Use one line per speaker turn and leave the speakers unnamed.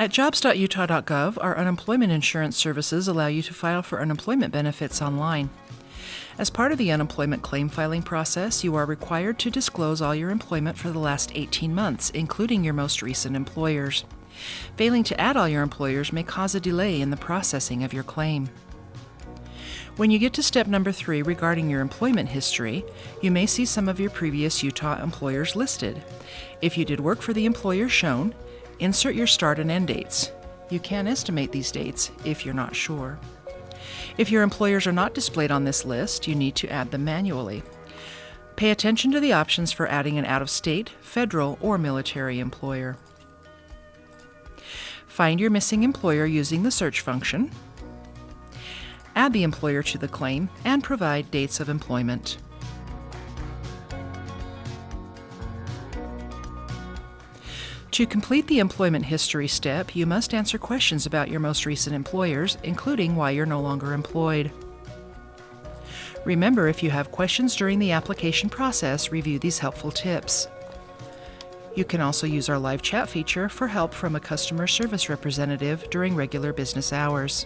At jobs.utah.gov, our unemployment insurance services allow you to file for unemployment benefits online. As part of the unemployment claim filing process, you are required to disclose all your employment for the last 18 months, including your most recent employers. Failing to add all your employers may cause a delay in the processing of your claim. When you get to step number 3 regarding your employment history, you may see some of your previous Utah employers listed. If you did work for the employer shown, insert your start and end dates. You can estimate these dates if you're not sure. If your employers are not displayed on this list, you need to add them manually. Pay attention to the options for adding an out-of-state, federal, or military employer. Find your missing employer using the search function. Add the employer to the claim and provide dates of employment. To complete the employment history step, you must answer questions about your most recent employers, including why you're no longer employed. Remember, if you have questions during the application process, review these helpful tips. You can also use our live chat feature for help from a customer service representative during regular business hours.